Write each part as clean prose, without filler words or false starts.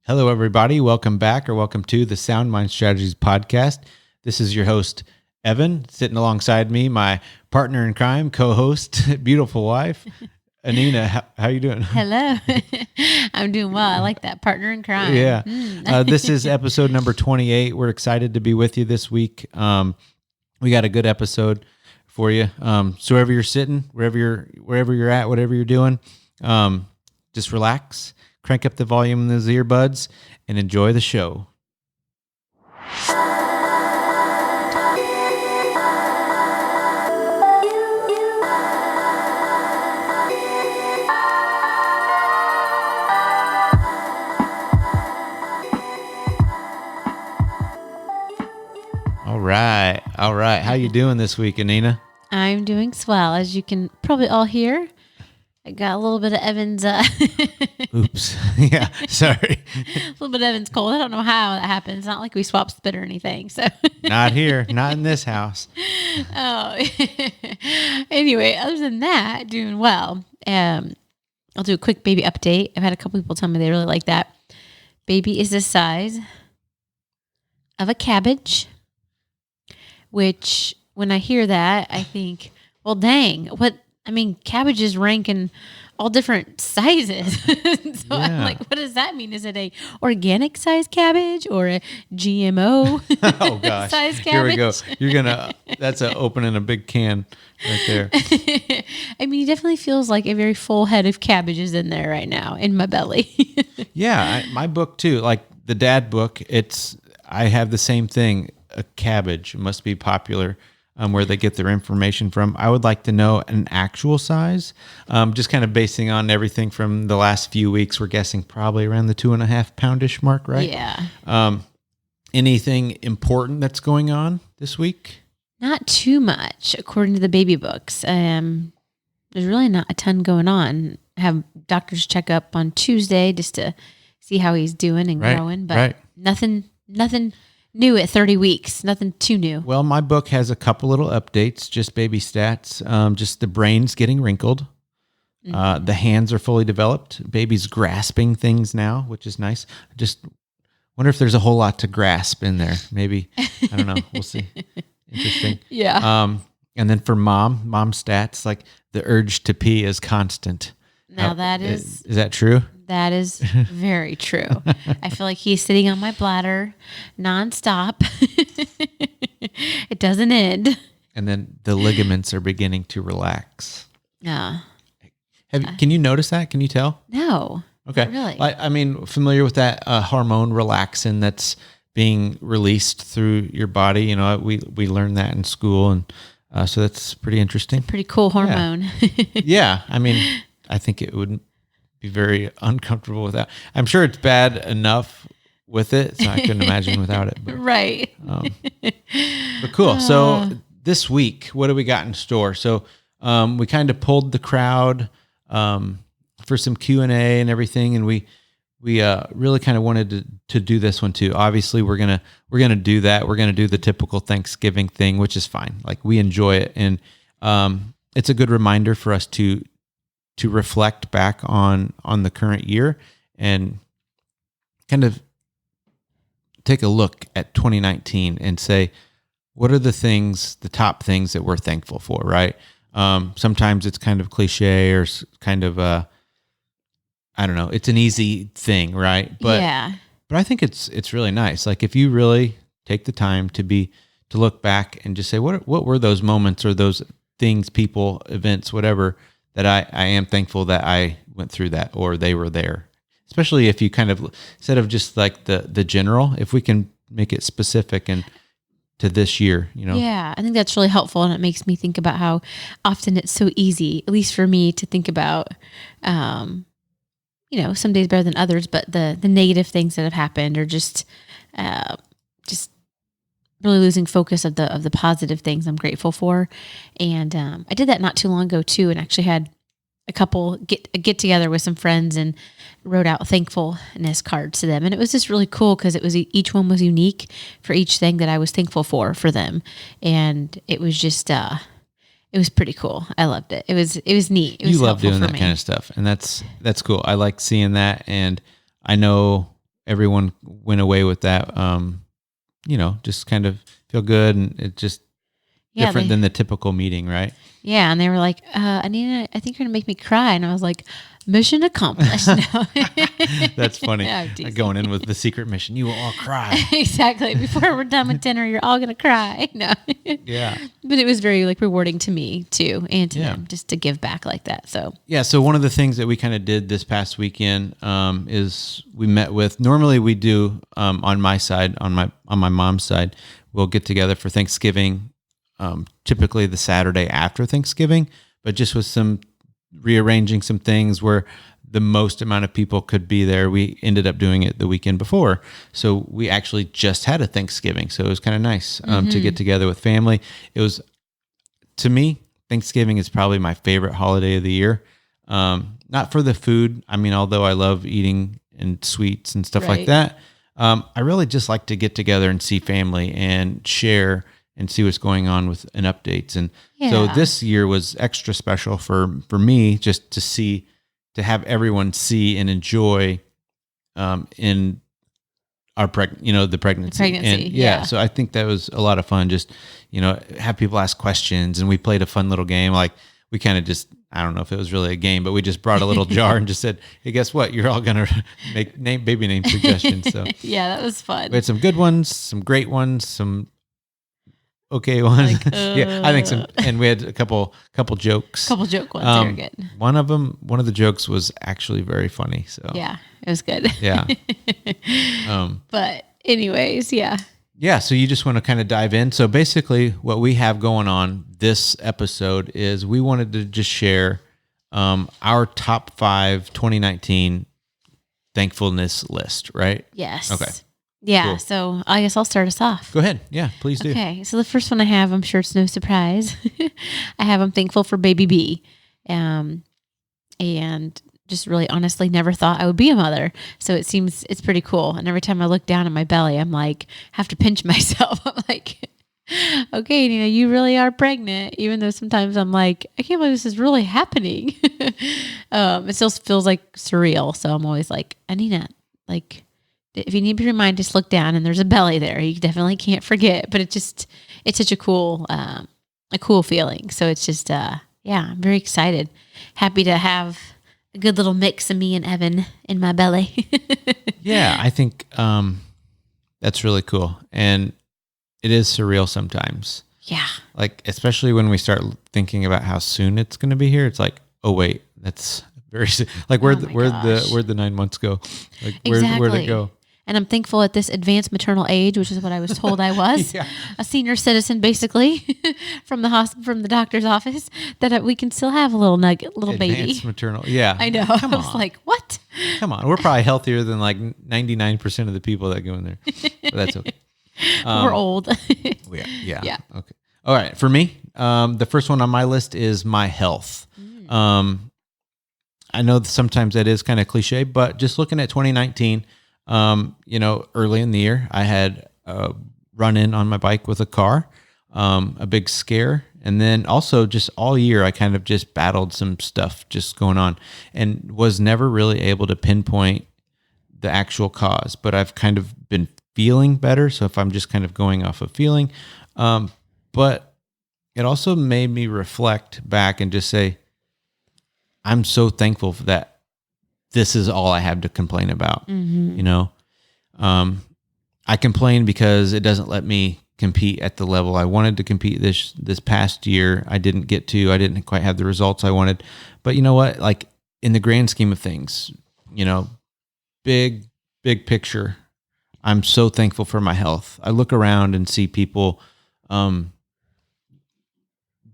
Hello, everybody. Welcome back or welcome to the Sound Mind Strategies podcast. This is your host, Evan, sitting alongside me, my partner in crime, co-host, beautiful wife, Anina. How you doing? Hello. I'm doing well. I like that, partner in crime. Yeah. This is episode number 28. We're excited to be with you this week. We got a good episode for you. So wherever you're sitting, wherever you're at, whatever you're doing, just relax. Crank up the volume in those earbuds and enjoy the show. All right. How you doing this week, Anina? I'm doing swell. As you can probably all hear, I got a little bit of Evan's... Oops. Yeah, sorry. A little bit of Evan's cold. I don't know how that happens. It's not like we swap spit or anything. So Not here. Not in this house. Oh. Anyway, other than that, doing well. I'll do a quick baby update. I've had a couple people tell me they really like that. Baby is the size of a cabbage, which when I hear that, I think, well, dang, cabbages rank in all different sizes. So I'm like, what does that mean? Is it a organic size cabbage or a GMO oh gosh, size Here cabbage? we go. That's opening a big can right there. I mean, it definitely feels like a very full head of cabbages in there right now in my belly. Yeah, my book too, like the dad book, I have the same thing. A cabbage must be popular. Where they get their information from. I would like to know an actual size, just kind of basing on everything from the last few weeks. We're guessing probably around the 2.5 poundish mark, right? Yeah. Anything important that's going on this week? Not too much, according to the baby books. There's really not a ton going on. I have doctor's checkup on Tuesday just to see how he's doing and growing, but nothing new at 30 weeks, nothing too new. Well, my book has a couple little updates, just baby stats. Just the brain's getting wrinkled. Mm-hmm. The hands are fully developed. Baby's grasping things now, which is nice. Just wonder if there's a whole lot to grasp in there. Maybe, I don't know. We'll see. Interesting. Yeah. And then for mom stats, like the urge to pee is constant. Now is that true? That is very true. I feel like he's sitting on my bladder nonstop. It doesn't end. And then the ligaments are beginning to relax. Yeah. Can you notice that? Can you tell? No. Okay. Really? I mean, familiar with that hormone relaxin that's being released through your body. You know, we learned that in school, and so that's pretty interesting. Pretty cool hormone. Yeah. I mean, I think it would be very uncomfortable with that. I'm sure it's bad enough with it, so I couldn't imagine without it. But, right. But cool. So this week, what do we got in store? So we kind of pulled the crowd for some Q&A and everything, and we really kind of wanted to do this one too. Obviously, we're gonna do that. We're gonna do the typical Thanksgiving thing, which is fine. Like, we enjoy it, and it's a good reminder for us to reflect back on the current year and kind of take a look at 2019 and say, what are the top things that we're thankful for, right? Sometimes it's kind of cliche or kind of, I don't know, it's an easy thing, right? But I think it's really nice. Like, if you really take the time to look back and just say, what were those moments or those things, people, events, whatever, that I am thankful that I went through that or they were there. Especially if you kind of, instead of just like the general, if we can make it specific and to this year, you know? Yeah, I think that's really helpful. And it makes me think about how often it's so easy, at least for me, to think about, some days better than others, but the negative things that have happened, or just really losing focus of the positive things I'm grateful for. And I did that not too long ago too, and actually had a couple get together with some friends and wrote out thankfulness cards to them. And it was just really cool because each one was unique for each thing that I was thankful for them. And it was just it was pretty cool. I loved it. It was neat. It was you love doing that me. kind of stuff, and that's cool. I like seeing that, and I know everyone went away with that, just kind of feel good, and it's just different than the typical meeting, right? Yeah, and they were like, Anina, I think you're going to make me cry. And I was like, mission accomplished. No. That's funny. Yeah, going in with the secret mission. You will all cry. Exactly. Before we're done with dinner, you're all going to cry. No. Yeah. But it was very rewarding to me too, and to them, just to give back like that. So So one of the things that we kind of did this past weekend is we met with, normally we do on my side, on my mom's side, we'll get together for Thanksgiving, typically the Saturday after Thanksgiving, but just with some rearranging some things where the most amount of people could be there. We ended up doing it the weekend before. So we actually just had a Thanksgiving. So it was kind of nice to get together with family. It was, to me, Thanksgiving is probably my favorite holiday of the year. Not for the food. I mean, although I love eating and sweets and stuff like that, I really just like to get together and see family and share and see what's going on with and updates. And so this year was extra special for me, just to have everyone see and enjoy in our the pregnancy. And so I think that was a lot of fun. Just, have people ask questions, and we played a fun little game. Like we kind of just, I don't know if it was really a game, but we just brought a little jar and just said, hey, guess what? You're all going to make baby name suggestions. So yeah, that was fun. We had some good ones, some great ones, some okay ones. I think some, and we had a couple jokes. Couple joke ones. They were good. One of the jokes was actually very funny. So yeah, it was good. Yeah. But anyways, yeah. Yeah. So you just want to kind of dive in. So basically what we have going on this episode is we wanted to just share our top 5 2019 thankfulness list, right? Yes. Okay. Yeah, Cool. So I guess I'll start us off. Go ahead. Yeah, please do. Okay, so the first one I have, I'm sure it's no surprise. I'm thankful for baby B. And just really honestly never thought I would be a mother. So it's pretty cool. And every time I look down at my belly, I'm like, have to pinch myself. I'm like, okay, you really are pregnant. Even though sometimes I'm like, I can't believe this is really happening. It still feels like surreal. So I'm always like, Anina, if you need to be reminded, just look down and there's a belly there. You definitely can't forget, but it's such a cool feeling. So it's just, I'm very excited. Happy to have a good little mix of me and Evan in my belly. Yeah, I think that's really cool. And it is surreal sometimes. Yeah. Especially when we start thinking about how soon it's going to be here. It's like, oh wait, that's very soon. Where'd the 9 months go? Where'd it go? And I'm thankful at this advanced maternal age, which is what I was told I was, a senior citizen, basically, from the doctor's office, that we can still have a little advanced baby. Advanced maternal, yeah. I know. I was like, what? Come on, we're probably healthier than 99% of the people that go in there. But that's okay. We're old. Yeah. Okay. All right. For me, the first one on my list is my health. I know that sometimes that is kind of cliche, but just looking at 2019. Early in the year, I had a run-in on my bike with a car, a big scare. And then also just all year, I kind of just battled some stuff just going on and was never really able to pinpoint the actual cause, but I've kind of been feeling better. So if I'm just kind of going off of feeling, but it also made me reflect back and just say, I'm so thankful for that. This is all I have to complain about. I complain because it doesn't let me compete at the level I wanted to compete this past year. I didn't get to. I didn't quite have the results I wanted. But you know what? In the grand scheme of things, big picture, I'm so thankful for my health. I look around and see people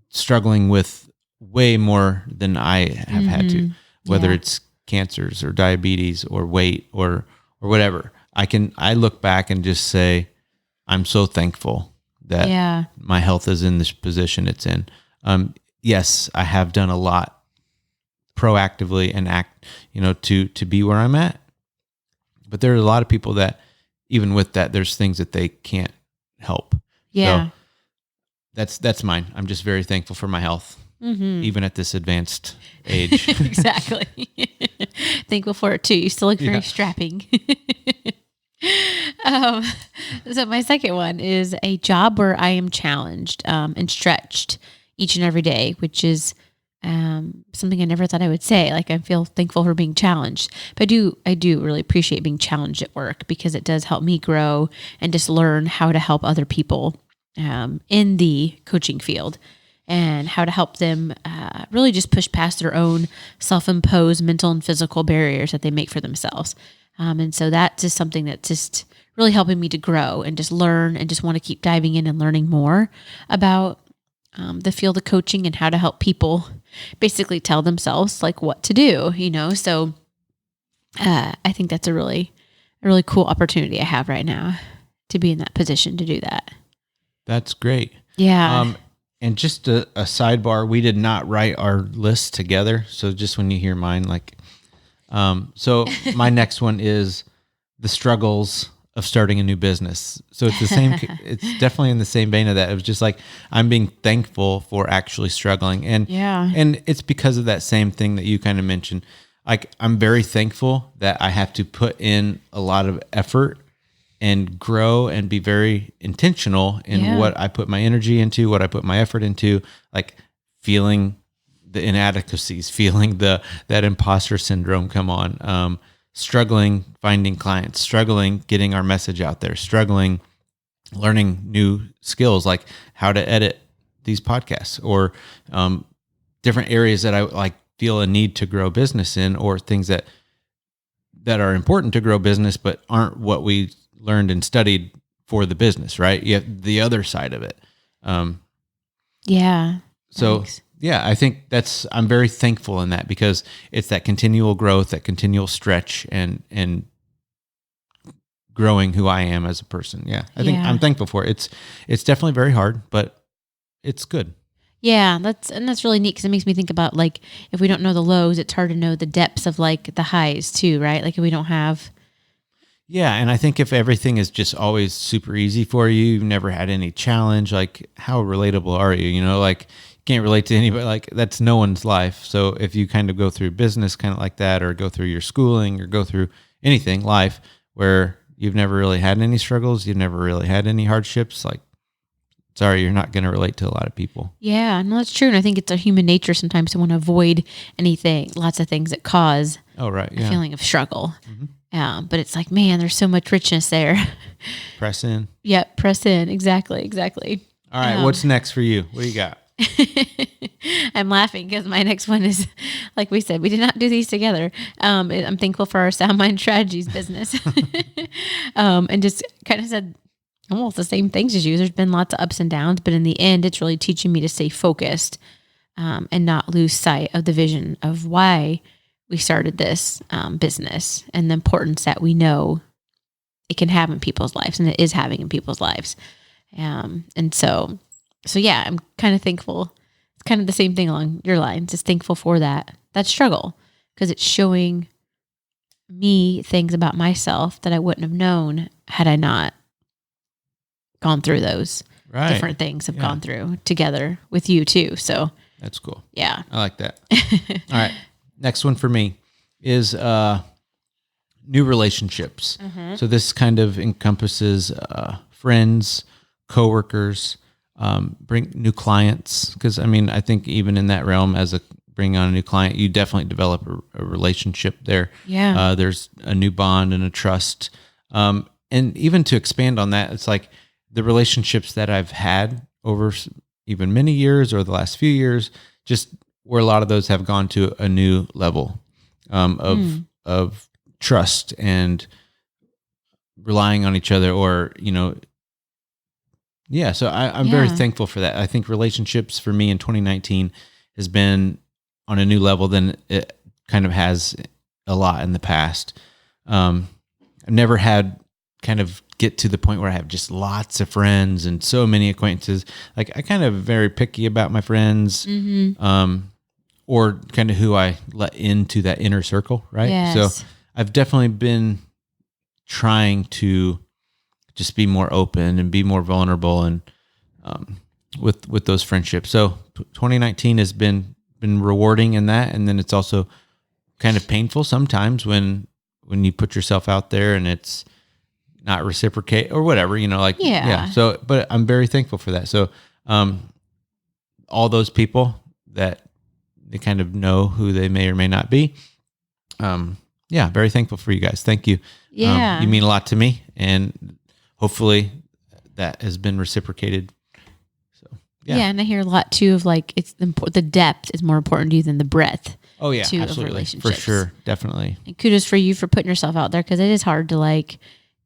struggling with way more than I have had to, whether it's cancers or diabetes or weight or whatever. I look back and just say, I'm so thankful that my health is in this position it's in. Yes, I have done a lot proactively and act, to be where I'm at. But there are a lot of people that, even with that, there's things that they can't help. Yeah. So that's mine. I'm just very thankful for my health. Even at this advanced age. Exactly. Thankful for it too. You still look very strapping. Um, so my second one is a job where I am challenged and stretched each and every day, which is something I never thought I would say. Like I feel thankful for being challenged, but I do really appreciate being challenged at work because it does help me grow and just learn how to help other people in the coaching field and how to help them really just push past their own self-imposed mental and physical barriers that they make for themselves. And so that's just something that's just really helping me to grow and just learn and just want to keep diving in and learning more about the field of coaching and how to help people basically tell themselves like what to do, So I think that's a really cool opportunity I have right now to be in that position to do that. That's great. Yeah. And just a sidebar, we did not write our list together. So just when you hear mine, so my next one is the struggles of starting a new business. So it's the same, it's definitely in the same vein of that. It was just like, I'm being thankful for actually struggling. And it's because of that same thing that you kind of mentioned. Like, I'm very thankful that I have to put in a lot of effort and grow and be very intentional in what I put my energy into, what I put my effort into, like feeling the inadequacies, feeling that imposter syndrome come on, struggling finding clients, struggling getting our message out there, struggling learning new skills like how to edit these podcasts or different areas that I feel a need to grow business in, or things that are important to grow business but aren't what we learned and studied for the business, right? You have the other side of it. So thanks. I think I'm very thankful in that because it's that continual growth, that continual stretch and growing who I am as a person. Yeah. I think I'm thankful for it. It's definitely very hard, but it's good. Yeah. That's really neat because it makes me think about like, if we don't know the lows, it's hard to know the depths of like the highs too, right? Like if we don't have. Yeah. And I think if everything is just always super easy for you, you've never had any challenge, like how relatable are you? Can't relate to anybody, like that's no one's life. So if you kind of go through business kind of like that, or go through your schooling or go through anything, life, where you've never really had any struggles, you've never really had any hardships, like, sorry, you're not going to relate to a lot of people. Yeah, no, that's true. And I think it's a human nature sometimes to want to avoid lots of things that cause a feeling of struggle. Mm-hmm. But it's like, man, there's so much richness there. Press in. Yep, press in. Exactly. All right, what's next for you? What do you got? I'm laughing because my next one is, like we said, we did not do these together. I'm thankful for our Sound Mind Strategies business. And just kind of said almost the same things as you. There's been lots of ups and downs, but in the end, it's really teaching me to stay focused and not lose sight of the vision of why we started this business and the importance that we know it can have in people's lives, and it is having in people's lives. And so yeah, I'm kind of thankful. It's kind of the same thing along your lines. Just thankful for that struggle, because it's showing me things about myself that I wouldn't have known had I not gone through those different things I've gone through together with you too. So that's cool. Yeah. I like that. All right. Next one for me is new relationships. Mm-hmm. So this kind of encompasses friends, coworkers, bring new clients. Because I think even in that realm, as bringing on a new client, you definitely develop a relationship there. Yeah. There's a new bond and a trust. And even to expand on that, it's like the relationships that I've had over even many years or the last few years, just where a lot of those have gone to a new level of trust and relying on each other, or so I'm very thankful for that. I think relationships for me in 2019 has been on a new level than it kind of has a lot in the past. I've never had kind of get to the point where I have just lots of friends and so many acquaintances. Like I kind of very picky about my friends, or kind of who I let into that inner circle. Right. Yes. So I've definitely been trying to just be more open and be more vulnerable and with those friendships. So 2019 has been rewarding in that, and then it's also kind of painful sometimes when you put yourself out there and it's not reciprocate or whatever, like, Yeah. So, but I'm very thankful for that. So, all those people that they kind of know who they may or may not be. Very thankful for you guys. Thank you. Yeah. You mean a lot to me, and hopefully that has been reciprocated. So, yeah. And I hear a lot too of like, it's the depth is more important to you than the breadth. Oh yeah, Of absolutely. relationships. For sure. Definitely. And kudos for you for putting yourself out there, because it is hard to like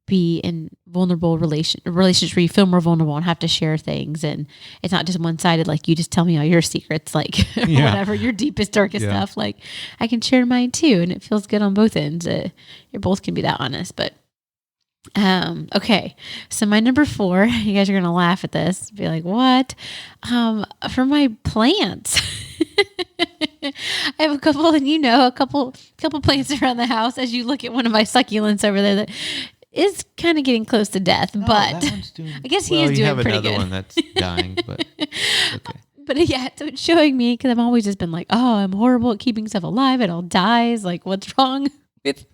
be in vulnerable relationships where you feel more vulnerable and have to share things. And it's not just one-sided, like you just tell me all your secrets, like whatever, your deepest, darkest stuff. Like I can share mine too. And it feels good on both ends. You both can be that honest. But okay. So my number 4, you guys are going to laugh at this, be like, what? For my plants. I have a couple, and a couple plants around the house. As you look at one of my succulents over there that is kind of getting close to death, but I guess he is doing pretty good. You have another one that's dying, but okay. But yeah, so it's showing me, because I've always just been like, oh, I'm horrible at keeping stuff alive. It all dies. Like, what's wrong with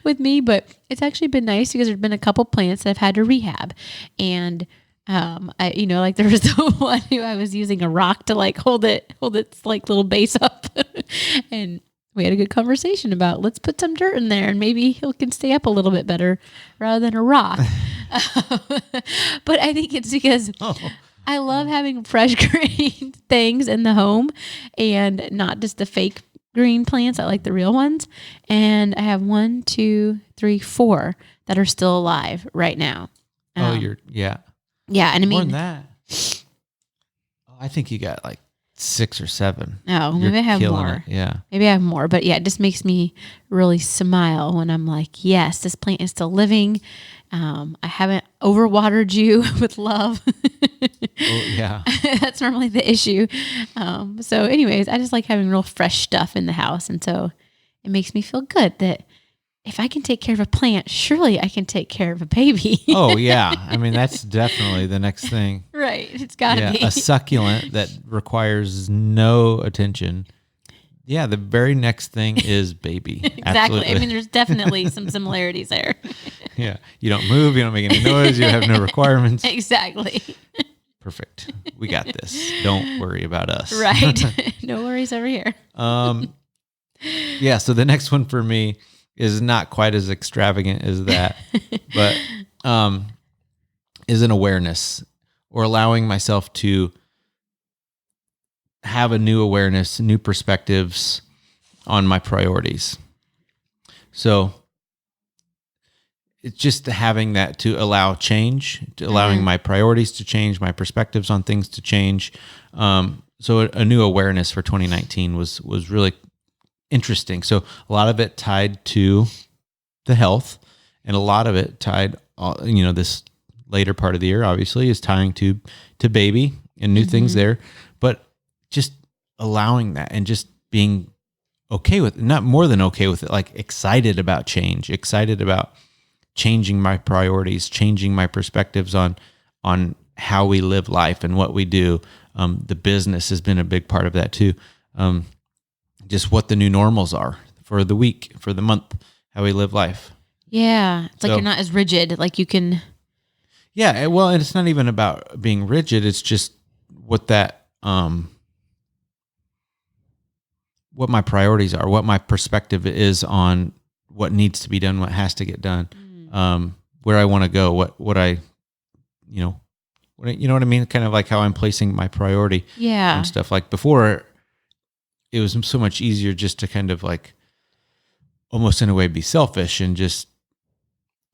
with me? But it's actually been nice, because there's been a couple plants that I've had to rehab, and like there was the one who I was using a rock to like hold its like little base up, and we had a good conversation about, let's put some dirt in there and maybe he can stay up a little bit better rather than a rock. But I think it's because I love having fresh green things in the home, and not just the fake green plants. I like the real ones. And I have 1, 2, 3, 4 that are still alive right now. Yeah, and I mean, more than that. I think you got like 6 or 7. Oh, maybe I have more. Yeah, maybe I have more. But yeah, it just makes me really smile when I'm like, yes, this plant is still living. I haven't overwatered you with love. Yeah, that's normally the issue. So, anyways, I just like having real fresh stuff in the house, and so it makes me feel good that if I can take care of a plant, surely I can take care of a baby. Oh, yeah. I mean, that's definitely the next thing. Right. It's got to be. A succulent that requires no attention. Yeah, the very next thing is baby. Exactly. Absolutely. I mean, there's definitely some similarities there. Yeah. You don't move. You don't make any noise. You have no requirements. Exactly. Perfect. We got this. Don't worry about us. Right. No worries over here. Yeah. So the next one for me is not quite as extravagant as that, but is an awareness, or allowing myself to have a new awareness, new perspectives on my priorities. So it's just having that to allow change, to allowing my priorities to change, my perspectives on things to change. So a new awareness for 2019 was really interesting. So a lot of it tied to the health, and a lot of it tied, this later part of the year obviously is tying to baby and new things there, but just allowing that and just being okay with it, not more than okay with it, like excited about change, excited about changing my priorities, changing my perspectives on how we live life and what we do. The business has been a big part of that too. Just what the new normals are for the week, for the month, how we live life. Yeah. It's like you're not as rigid. Like you can. Yeah. Well, and it's not even about being rigid. It's just what that, what my priorities are, what my perspective is on what needs to be done, what has to get done, where I want to go, what I, you know what I mean? Kind of like how I'm placing my priority and stuff. Like before, it was so much easier just to kind of like almost in a way be selfish and just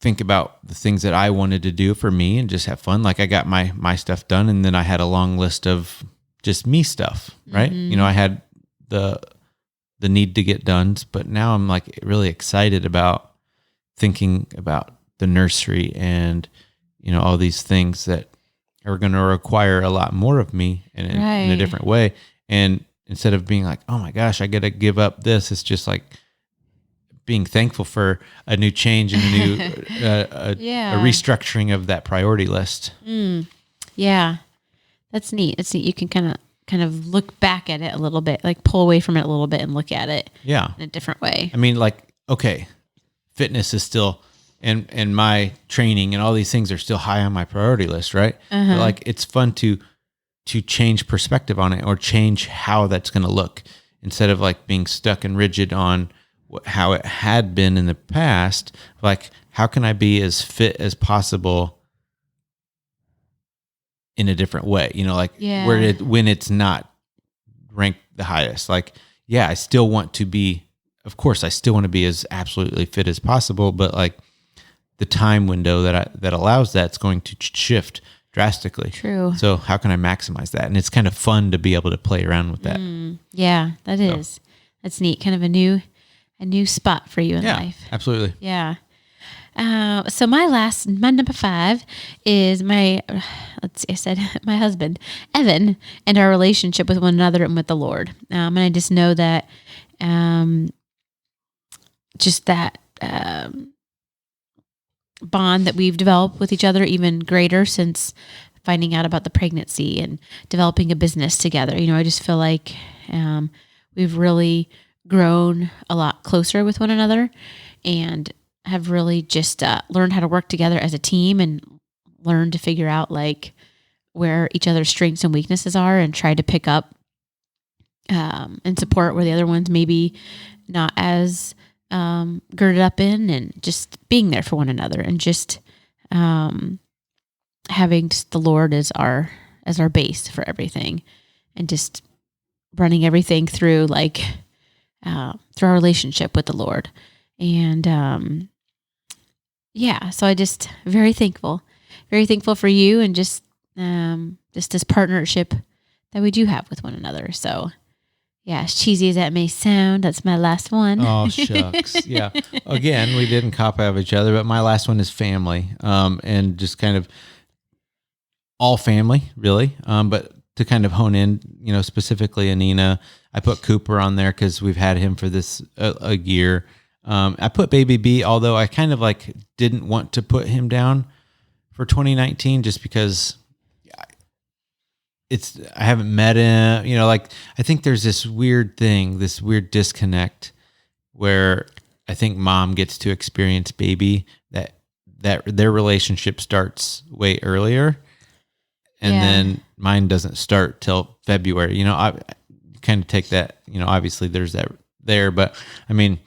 think about the things that I wanted to do for me and just have fun. Like I got my stuff done, and then I had a long list of just me stuff, right? I had the need to get done, but now I'm like really excited about thinking about the nursery and, all these things that are going to require a lot more of me in a different way. And instead of being like, oh my gosh, I got to give up this, it's just like being thankful for a new change and a new a restructuring of that priority list. Yeah, that's neat. It's neat. You can kind of look back at it a little bit, like pull away from it a little bit and look at it in a different way. I mean, like, okay, fitness is still and my training and all these things are still high on my priority list, right? But like it's fun to change perspective on it or change how that's going to look instead of like being stuck and rigid on how it had been in the past. Like, how can I be as fit as possible in a different way? You know, like when it's not ranked the highest. Like, yeah, I still want to be, of course, I still want to be as absolutely fit as possible, but like the time window that allows that's going to shift drastically. True. So how can I maximize that? And it's kind of fun to be able to play around with that. Yeah, that is. That's neat. Kind of a new spot for you in life. Absolutely. Yeah. So my number 5 is my husband, Evan, and our relationship with one another and with the Lord. And I just know that, just that, bond that we've developed with each other even greater since finding out about the pregnancy and developing a business together. You know, I just feel like, we've really grown a lot closer with one another and have really just learned how to work together as a team and learn to figure out like where each other's strengths and weaknesses are and try to pick up and support where the other one's maybe not as girded up in, and just being there for one another and just having just the Lord as our base for everything and just running everything through like through our relationship with the Lord. And so I just very thankful for you and just this partnership that we do have with one another. So yeah, as cheesy as that may sound, that's my last one. Oh, shucks. Yeah. Again, we didn't cop out of each other, but my last one is family. And just kind of all family, really. But to kind of hone in, you know, specifically Anina, I put Cooper on there because we've had him for this a year. I put Baby B, although I kind of like didn't want to put him down for 2019 just because I haven't met him, you know, like I think there's this weird disconnect where I think mom gets to experience baby that their relationship starts way earlier. And then mine doesn't start till February. You know, I kind of take that, you know, obviously there's that there, but I mean,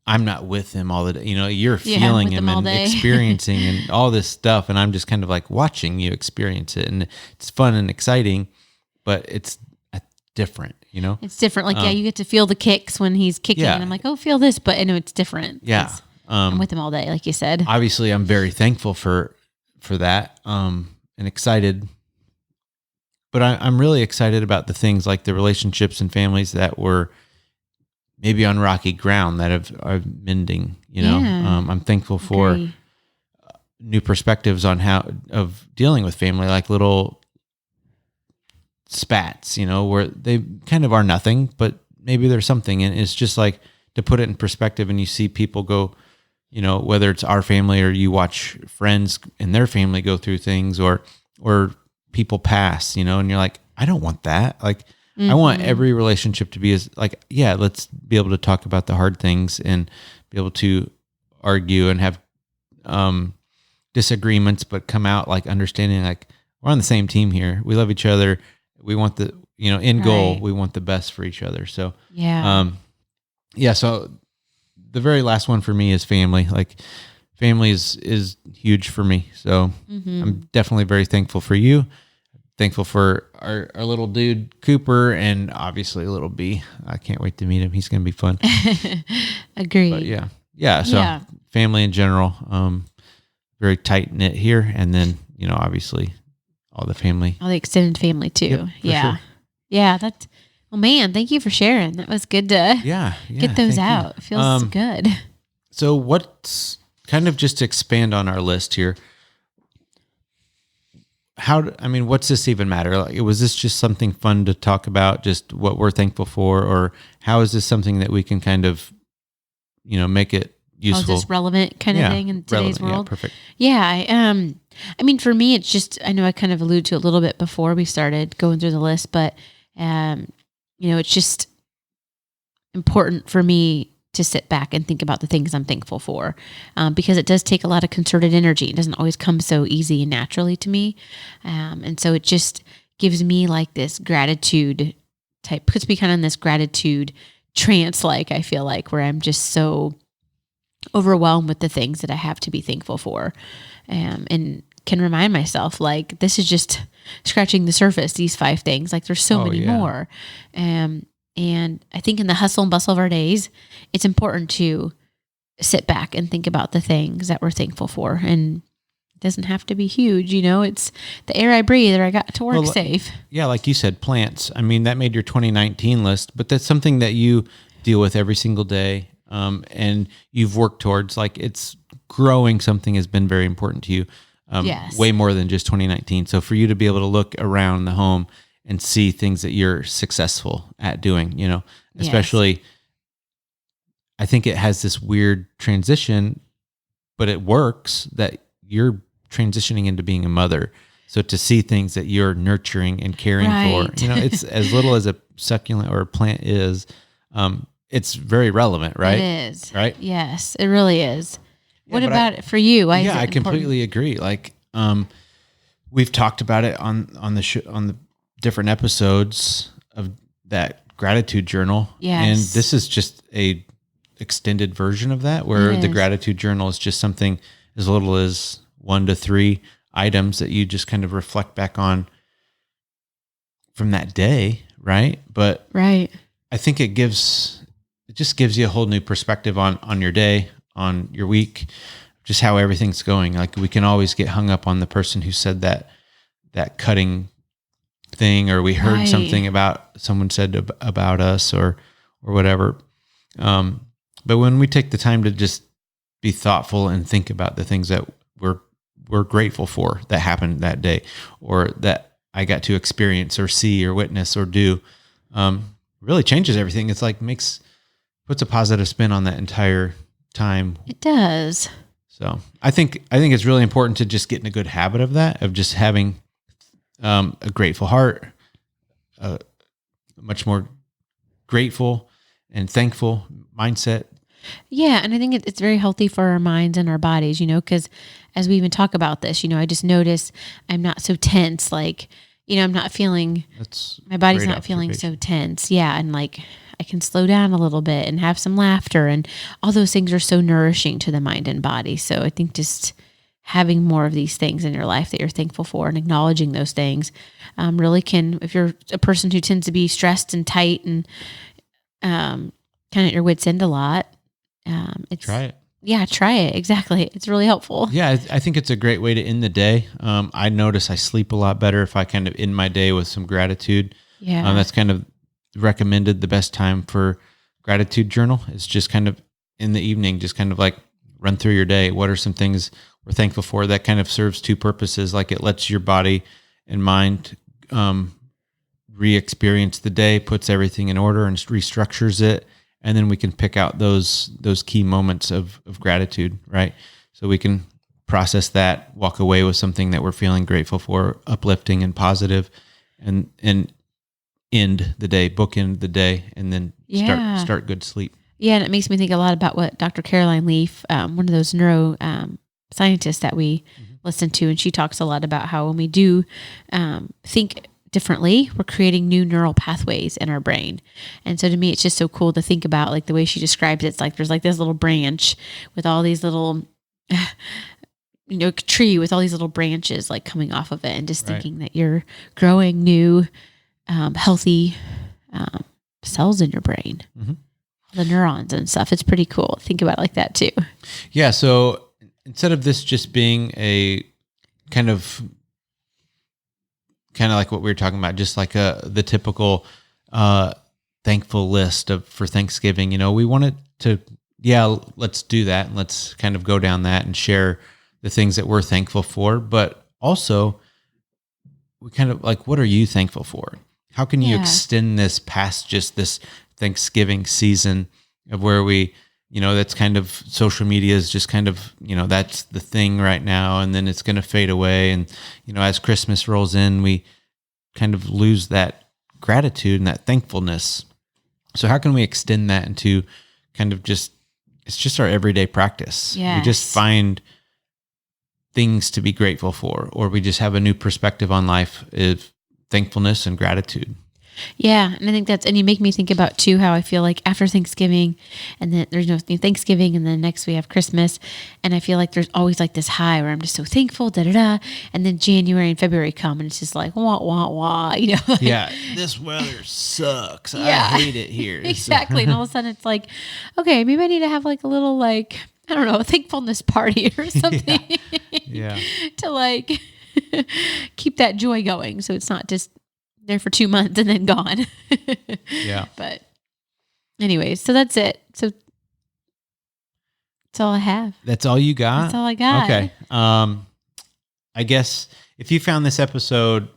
I'm not with him all the day. You know, you're feeling him and experiencing and all this stuff. And I'm just kind of like watching you experience it. And it's fun and exciting, but it's different, you know? It's different. Like, you get to feel the kicks when he's kicking. And I'm like, oh, feel this. But I know it's different. Yeah. I'm with him all day, like you said. Obviously, I'm very thankful for that and excited. But I'm really excited about the things like the relationships and families that were maybe on rocky ground that are mending, you know. I'm thankful for new perspectives on how of dealing with family, like little spats, you know, where they kind of are nothing, but maybe there's something. And it's just like to put it in perspective and you see people go, you know, whether it's our family or you watch friends and their family go through things or people pass, you know, and you're like, I don't want that. Like, I want every relationship to be as like, yeah, let's be able to talk about the hard things and be able to argue and have disagreements, but come out like understanding like we're on the same team here. We love each other. We want the, you know, end goal, we want the best for each other. So, so the very last one for me is family. Like family is huge for me. So I'm definitely very thankful for you. Thankful for our little dude, Cooper, and obviously little B. I can't wait to meet him. He's going to be fun. Agreed. But yeah. Family in general, very tight knit here. And then, you know, obviously all the extended family too. Yep, sure. Yeah. That's, well, man, thank you for sharing. That was good to get those out. It feels good. So what's kind of just to expand on our list here, what's this even matter? Like, was this just something fun to talk about, just what we're thankful for, or how is this something that we can kind of, you know, make it useful? Is this relevant kind of thing in today's world? Yeah, perfect. Yeah. I mean, for me, it's just, I know I kind of alluded to it a little bit before we started going through the list, but, you know, it's just important for me to sit back and think about the things I'm thankful for, because it does take a lot of concerted energy. It doesn't always come so easy and naturally to me. And so it just gives me like this gratitude type, puts me kind of in this gratitude trance, like I feel like, where I'm just so overwhelmed with the things that I have to be thankful for. And can remind myself, like, this is just scratching the surface, these 5 things. Like, there's so many more. And I think in the hustle and bustle of our days, it's important to sit back and think about the things that we're thankful for. And it doesn't have to be huge, it's the air I breathe, or I got to work safe. Yeah, like you said, plants. I mean, that made your 2019 list, but that's something that you deal with every single day, and you've worked towards. Like, it's growing something has been very important to you, yes. Way more than just 2019. So for you to be able to look around the home and see things that you're successful at doing, especially, yes. I think it has this weird transition, but it works, that you're transitioning into being a mother. So to see things that you're nurturing and caring for, it's as little as a succulent or a plant is, it's very relevant, right? It is. Right? Yes, it really is. Yeah, what about it for you? Why is it I completely agree. Like, we've talked about it on the different episodes of that gratitude journal. Yes. And this is just a extended version of that, where the gratitude journal is just something as little as 1 to 3 items that you just kind of reflect back on from that day. Right. But right. I think it just gives you a whole new perspective on your day, on your week, just how everything's going. Like, we can always get hung up on the person who said that cutting thing, or we heard something about someone said about us or whatever. But when we take the time to just be thoughtful and think about the things that we're grateful for that happened that day, or that I got to experience or see or witness or do, really changes everything. It's like puts a positive spin on that entire time. It does. So I think it's really important to just get in a good habit of that, of just having a grateful heart, much more grateful and thankful mindset. Yeah. And I think it's very healthy for our minds and our bodies, because as we even talk about this, I just notice I'm not so tense. Like, I'm not feeling, my body's not feeling so tense. Yeah. And like, I can slow down a little bit and have some laughter, and all those things are so nourishing to the mind and body. So I think just having more of these things in your life that you're thankful for and acknowledging those things really can, if you're a person who tends to be stressed and tight and kind of at your wit's end a lot, try it. Yeah, try it. Exactly. It's really helpful. Yeah, I think it's a great way to end the day. I notice I sleep a lot better if I kind of end my day with some gratitude. Yeah. That's kind of recommended. The best time for gratitude journal is just kind of in the evening, just kind of like run through your day. What are some things we're thankful for? That kind of serves 2 purposes. Like, it lets your body and mind re-experience the day, puts everything in order and restructures it. And then we can pick out those key moments of gratitude, right? So we can process that, walk away with something that we're feeling grateful for, uplifting and positive, and end the day, bookend the day, and then start good sleep. Yeah, and it makes me think a lot about what Dr. Caroline Leaf, one of those neuro scientists that we listen to, and she talks a lot about how when we do think differently, we're creating new neural pathways in our brain. And so to me, it's just so cool to think about, like, the way she describes it. It's like there's like this little branch with all these little tree with all these little branches like coming off of it, and just thinking that you're growing new healthy cells in your brain, the neurons and stuff. It's pretty cool. Think about it like that too. Yeah. So instead of this just being a kind of like what we were talking about, just like the typical thankful list for Thanksgiving, we wanted to, let's do that. And let's kind of go down that and share the things that we're thankful for. But also, we kind of like, what are you thankful for? How can you extend this past just this Thanksgiving season of where we, that's kind of, social media is just kind of, that's the thing right now. And then it's going to fade away. And, as Christmas rolls in, we kind of lose that gratitude and that thankfulness. So how can we extend that into kind of it's just our everyday practice. Yes. We just find things to be grateful for, or we just have a new perspective on life of thankfulness and gratitude. Yeah. And I think and you make me think about too, how I feel like after Thanksgiving, and then there's no Thanksgiving, and then next we have Christmas. And I feel like there's always like this high where I'm just so thankful, and then January and February come and it's just like, wah, wah, wah, like, yeah. This weather sucks. Yeah. I hate it here. Exactly. And all of a sudden it's like, okay, maybe I need to have like a little, like, I don't know, a thankfulness party or something. Yeah. To like keep that joy going. So it's not just there for 2 months and then gone. Yeah. But anyways, so that's it. So that's all I have. That's all you got? That's all I got. Okay. I guess if you found this episode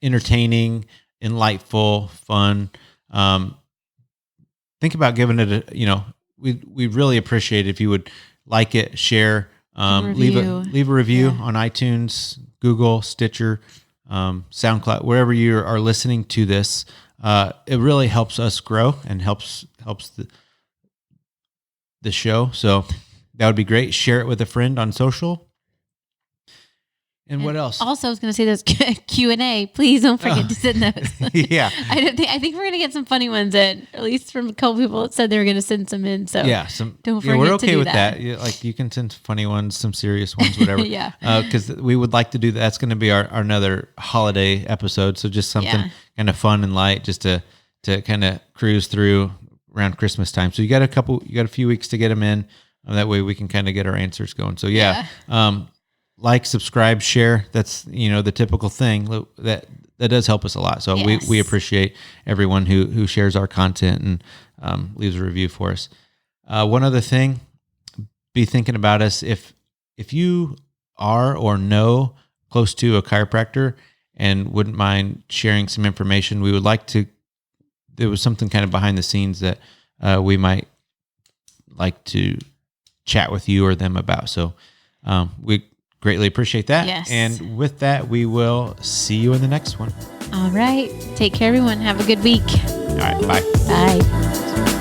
entertaining, enlightful, fun, think about giving it we really appreciate it if you would like it, share, leave a review on iTunes, Google, Stitcher, SoundCloud, wherever you are listening to this. It really helps us grow and helps the show. So that would be great. Share it with a friend on social. And what else? Also, I was going to say those Q&A. Please don't forget to send those. Yeah. I think we're going to get some funny ones in, at least from a couple people that said they were going to send some in. So yeah, don't forget we're okay to do with that. Yeah, like you can send funny ones, some serious ones, whatever. Yeah. Because we would like to do that. That's going to be our another holiday episode. So just something kind of fun and light, just to kind of cruise through around Christmas time. So you got a few weeks to get them in. That way we can kind of get our answers going. So like, subscribe, share. That's, the typical thing that does help us a lot. So we appreciate everyone who shares our content and leaves a review for us. One other thing, be thinking about us. If you are or know close to a chiropractor and wouldn't mind sharing some information, we would like to, there was something kind of behind the scenes that we might like to chat with you or them about. So we greatly appreciate that. Yes. And with that, we will see you in the next one. All right. Take care, everyone. Have a good week. All right. Bye. Bye.